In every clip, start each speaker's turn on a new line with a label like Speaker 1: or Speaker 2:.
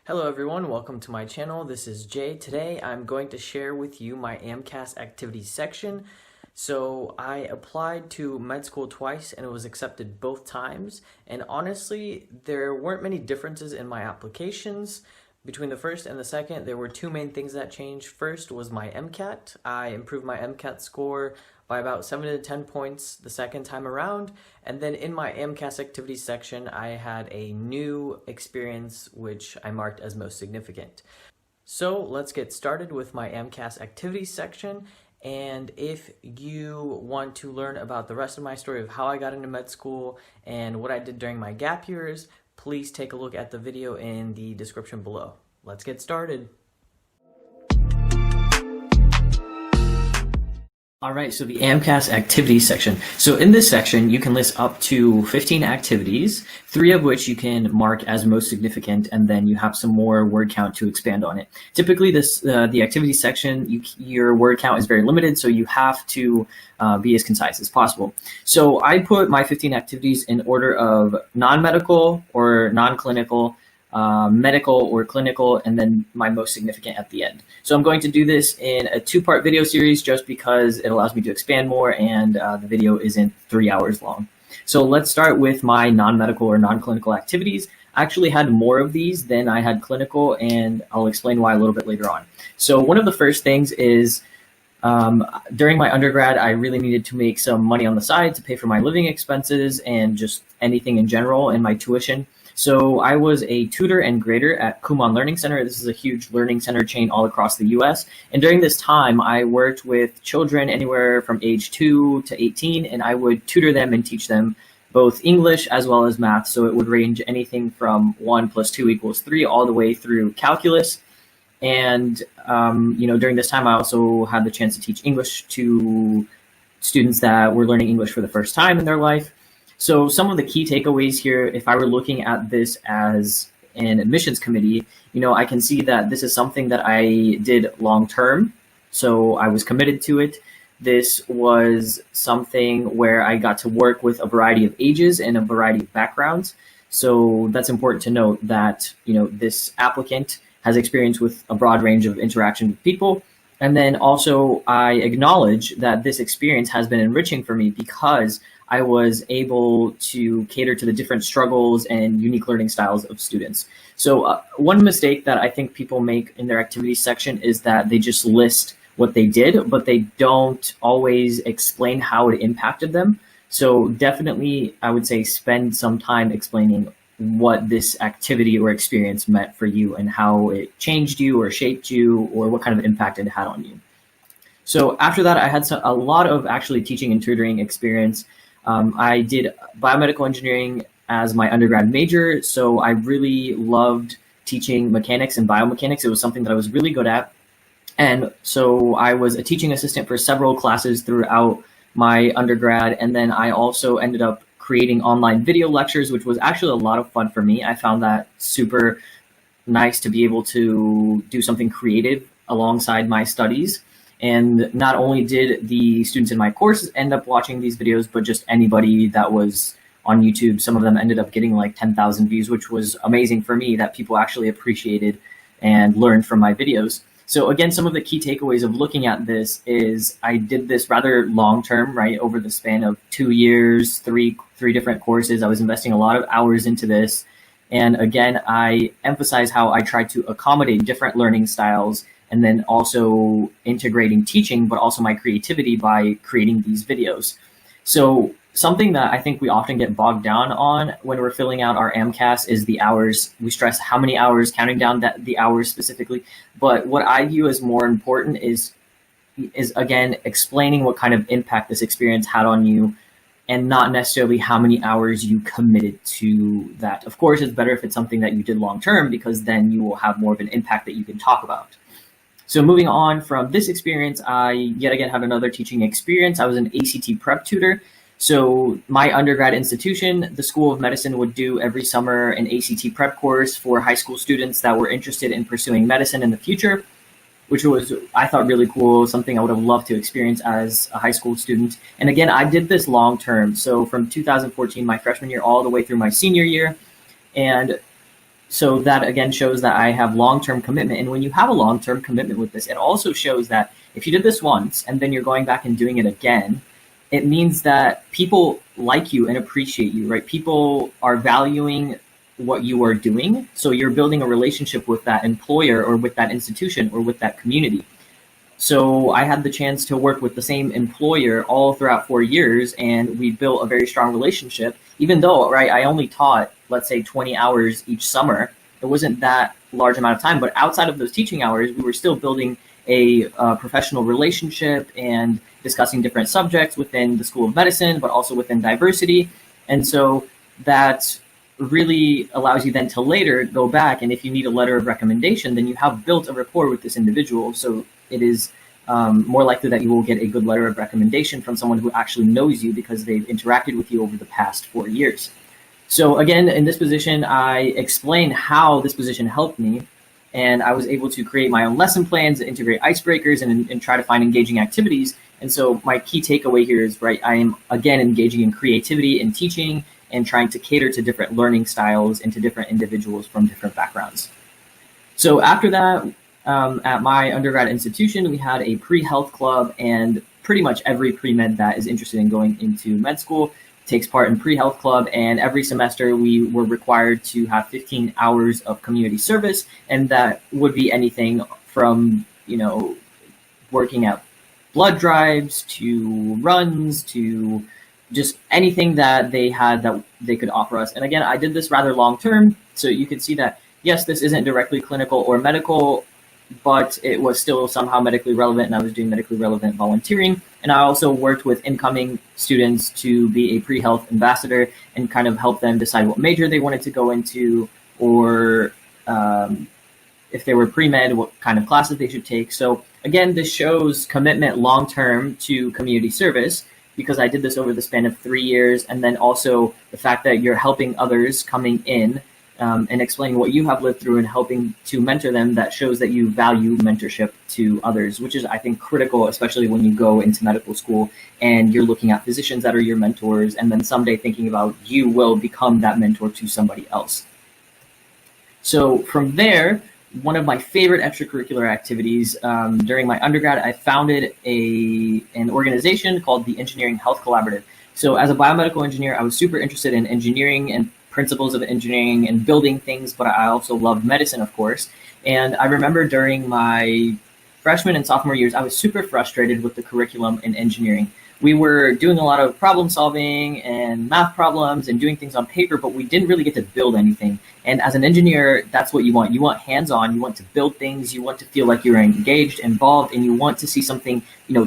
Speaker 1: Hello everyone, welcome to my channel. This is Jay. Today I'm going to share with you my AMCAS activities section. So I applied to med school twice and it was accepted both times. And honestly, there weren't many differences in my applications. Between the first and the second, there were two main things that changed. First was my MCAT. I improved my MCAT score by about 7 to 10 points the second time around. And then in my AMCAS activities section, I had a new experience which I marked as most significant. So let's get started with my AMCAS activities section. And if you want to learn about the rest of my story of how I got into med school and what I did during my gap years, please take a look at the video in the description below. Let's get started. Alright, so the AMCAS activities section. So in this section, you can list up to 15 activities, 3 of which you can mark as most significant, and then you have some more word count to expand on it. Typically, the activities section, your word count is very limited, so you have to be as concise as possible. So I put my 15 activities in order of non-medical or non-clinical, medical or clinical, and then my most significant at the end. So I'm going to do this in a 2-part video series just because it allows me to expand more, and the video isn't 3 hours long. So let's start with my non-medical or non-clinical activities. I actually had more of these than I had clinical, and I'll explain why a little bit later on. So one of the first things is during my undergrad, I really needed to make some money on the side to pay for my living expenses and just anything in general and my tuition. So I was a tutor and grader at Kumon Learning Center. This is a huge learning center chain all across the US. And during this time, I worked with children anywhere from age 2 to 18, and I would tutor them and teach them both English as well as math. So it would range anything from 1 + 2 = 3 all the way through calculus. And, during this time, I also had the chance to teach English to students that were learning English for the first time in their life. So some of the key takeaways here, if I were looking at this as an admissions committee, I can see that this is something that I did long term. So I was committed to it. This was something where I got to work with a variety of ages and a variety of backgrounds. So that's important to note that, this applicant has experience with a broad range of interaction with people. And then also I acknowledge that this experience has been enriching for me because I was able to cater to the different struggles and unique learning styles of students. So one mistake that I think people make in their activities section is that they just list what they did, but they don't always explain how it impacted them. So definitely, I would say spend some time explaining what this activity or experience meant for you and how it changed you or shaped you or what kind of impact it had on you. So after that, I had a lot of actually teaching and tutoring experience. I did biomedical engineering as my undergrad major, so I really loved teaching mechanics and biomechanics. It was something that I was really good at. And so I was a teaching assistant for several classes throughout my undergrad, and then I also ended up creating online video lectures, which was actually a lot of fun for me. I found that super nice to be able to do something creative alongside my studies. And not only did the students in my course end up watching these videos, but just anybody that was on YouTube. Some of them ended up getting like 10,000 views, which was amazing for me that people actually appreciated and learned from my videos. So again, some of the key takeaways of looking at this is I did this rather long term, right? Over the span of 2 years, three different courses. I was investing a lot of hours into this. And again, I emphasize how I tried to accommodate different learning styles and then also integrating teaching, but also my creativity by creating these videos. So something that I think we often get bogged down on when we're filling out our AMCAS is the hours. We stress how many hours, counting down the hours specifically. But what I view as more important is again, explaining what kind of impact this experience had on you and not necessarily how many hours you committed to that. Of course, it's better if it's something that you did long term because then you will have more of an impact that you can talk about. So moving on from this experience, I yet again had another teaching experience. I was an ACT prep tutor. So my undergrad institution, the School of Medicine, would do every summer an ACT prep course for high school students that were interested in pursuing medicine in the future, which was, I thought, really cool, something I would have loved to experience as a high school student. And again, I did this long term. So from 2014, my freshman year, all the way through my senior year. And So that again shows that I have long-term commitment. And when you have a long-term commitment with this, it also shows that if you did this once and then you're going back and doing it again, it means that people like you and appreciate you, right? People are valuing what you are doing. So you're building a relationship with that employer or with that institution or with that community. So I had the chance to work with the same employer all throughout 4 years, and we built a very strong relationship, even though, right, I only taught, let's say, 20 hours each summer. It wasn't that large amount of time, but outside of those teaching hours, we were still building a professional relationship and discussing different subjects within the School of Medicine, but also within diversity. And so that really allows you then to later go back, and if you need a letter of recommendation, then you have built a rapport with this individual. So it is more likely that you will get a good letter of recommendation from someone who actually knows you because they've interacted with you over the past 4 years. So again, in this position, I explained how this position helped me, and I was able to create my own lesson plans, integrate icebreakers, and try to find engaging activities. And so my key takeaway here is, right, I am again engaging in creativity in teaching and trying to cater to different learning styles and to different individuals from different backgrounds. So after that, at my undergrad institution, we had a pre-health club, and pretty much every pre-med that is interested in going into med school takes part in pre-health club. And every semester we were required to have 15 hours of community service. And that would be anything from, working at blood drives to runs to just anything that they had that they could offer us. And again, I did this rather long term. So you can see that, yes, this isn't directly clinical or medical, but it was still somehow medically relevant, and I was doing medically relevant volunteering. And I also worked with incoming students to be a pre-health ambassador and kind of help them decide what major they wanted to go into, or if they were pre-med, what kind of classes they should take. So again, this shows commitment long-term to community service, because I did this over the span of 3 years. And then also the fact that you're helping others coming in and explaining what you have lived through and helping to mentor them, that shows that you value mentorship to others, which is, I think, critical, especially when you go into medical school and you're looking at physicians that are your mentors, and then someday thinking about you will become that mentor to somebody else. So from there, one of my favorite extracurricular activities during my undergrad, I founded an organization called the Engineering Health Collaborative. So as a biomedical engineer, I was super interested in engineering and principles of engineering and building things, but I also loved medicine, of course. And I remember during my freshman and sophomore years, I was super frustrated with the curriculum in engineering. We were doing a lot of problem solving and math problems and doing things on paper, but we didn't really get to build anything. And as an engineer, that's what you want. You want hands-on, you want to build things, you want to feel like you're engaged, involved, and you want to see something,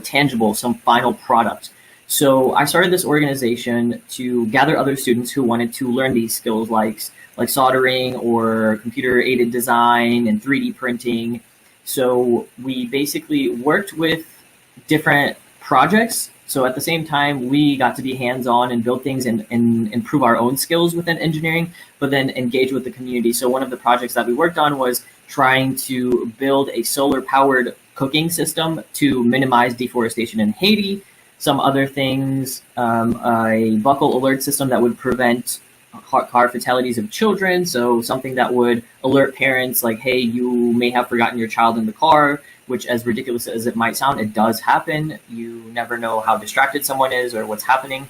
Speaker 1: tangible, some final product. So I started this organization to gather other students who wanted to learn these skills like soldering or computer-aided design and 3D printing. So we basically worked with different projects. So at the same time, we got to be hands-on and build things and improve our own skills within engineering, but then engage with the community. So one of the projects that we worked on was trying to build a solar-powered cooking system to minimize deforestation in Haiti. Some other things, a buckle alert system that would prevent car fatalities of children. So something that would alert parents like, hey, you may have forgotten your child in the car, which, as ridiculous as it might sound, it does happen. You never know how distracted someone is or what's happening.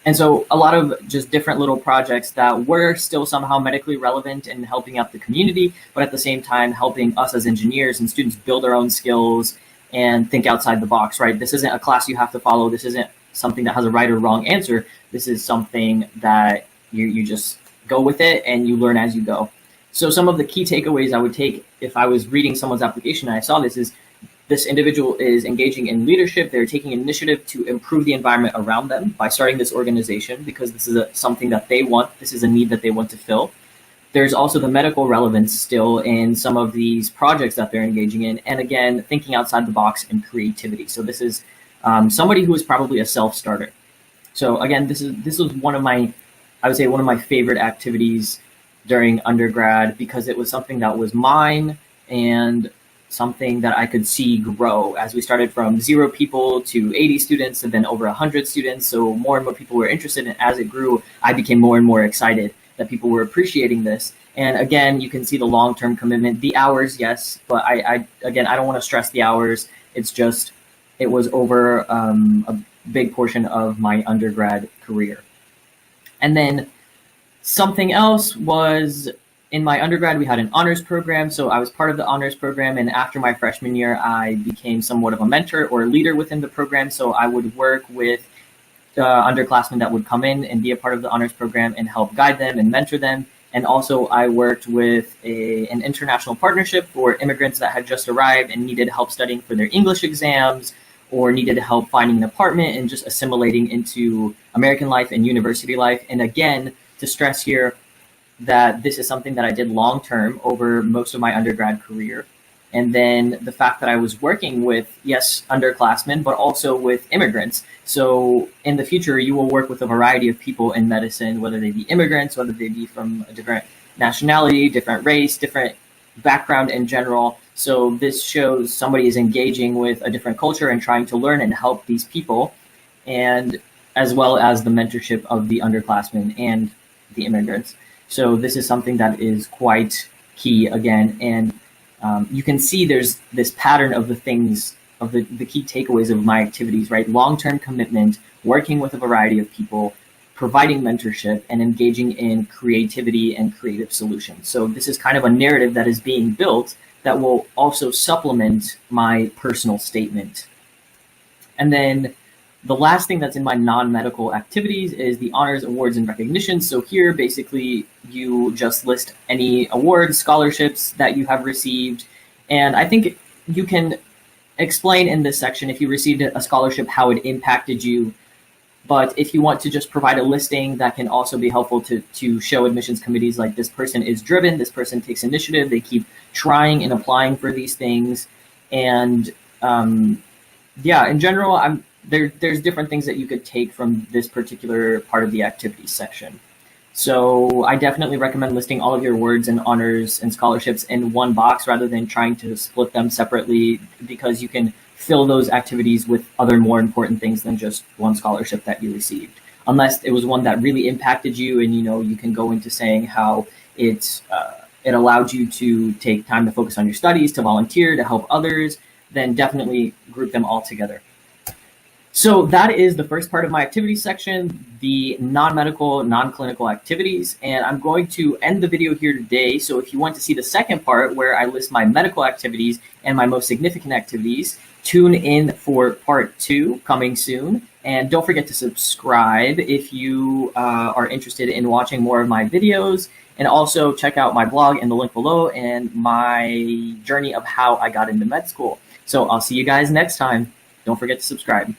Speaker 1: And so a lot of just different little projects that were still somehow medically relevant and helping out the community, but at the same time helping us as engineers and students build our own skills and think outside the box, right? This isn't a class you have to follow. This isn't something that has a right or wrong answer. This is something that you just go with it and you learn as you go. So some of the key takeaways I would take if I was reading someone's application and I saw this is, this individual is engaging in leadership. They're taking initiative to improve the environment around them by starting this organization, because this is something that they want. This is a need that they want to fill. There's also the medical relevance still in some of these projects that they're engaging in. And again, thinking outside the box and creativity. So this is somebody who is probably a self-starter. So again, this was one of my favorite activities during undergrad, because it was something that was mine and something that I could see grow as we started from 0 people to 80 students and then over 100 students. So more and more people were interested, and as it grew, I became more and more excited that people were appreciating this. And again, you can see the long-term commitment, the hours, yes, but again, I don't want to stress the hours. It's just, it was over a big portion of my undergrad career. And then something else was, in my undergrad, we had an honors program. So I was part of the honors program. And after my freshman year, I became somewhat of a mentor or a leader within the program. So I would work with underclassmen that would come in and be a part of the honors program and help guide them and mentor them. And also I worked with an international partnership for immigrants that had just arrived and needed help studying for their English exams, or needed help finding an apartment and just assimilating into American life and university life. And again, to stress here that this is something that I did long-term over most of my undergrad career. And then the fact that I was working with, yes, underclassmen, but also with immigrants. So in the future, you will work with a variety of people in medicine, whether they be immigrants, whether they be from a different nationality, different race, different background in general. So this shows somebody is engaging with a different culture and trying to learn and help these people, and as well as the mentorship of the underclassmen and the immigrants. So this is something that is quite key again. And you can see there's this pattern of the things, of the key takeaways of my activities, right? Long-term commitment, working with a variety of people, providing mentorship, and engaging in creativity and creative solutions. So this is kind of a narrative that is being built that will also supplement my personal statement. And then the last thing that's in my non-medical activities is the honors, awards, and recognitions. So here, basically, you just list any awards, scholarships that you have received. And I think you can explain in this section, if you received a scholarship, how it impacted you. But if you want to just provide a listing, that can also be helpful to show admissions committees, like, this person is driven, this person takes initiative, they keep trying and applying for these things. And yeah, in general, there's different things that you could take from this particular part of the activities section. So I definitely recommend listing all of your awards and honors and scholarships in one box rather than trying to split them separately, because you can fill those activities with other more important things than just one scholarship that you received. Unless it was one that really impacted you, and you can go into saying how it allowed you to take time to focus on your studies, to volunteer, to help others, then definitely group them all together. So that is the first part of my activities section, the non-medical, non-clinical activities. And I'm going to end the video here today. So if you want to see the second part, where I list my medical activities and my most significant activities, tune in for part 2 coming soon. And don't forget to subscribe if you are interested in watching more of my videos. And also check out my blog in the link below and my journey of how I got into med school. So I'll see you guys next time. Don't forget to subscribe.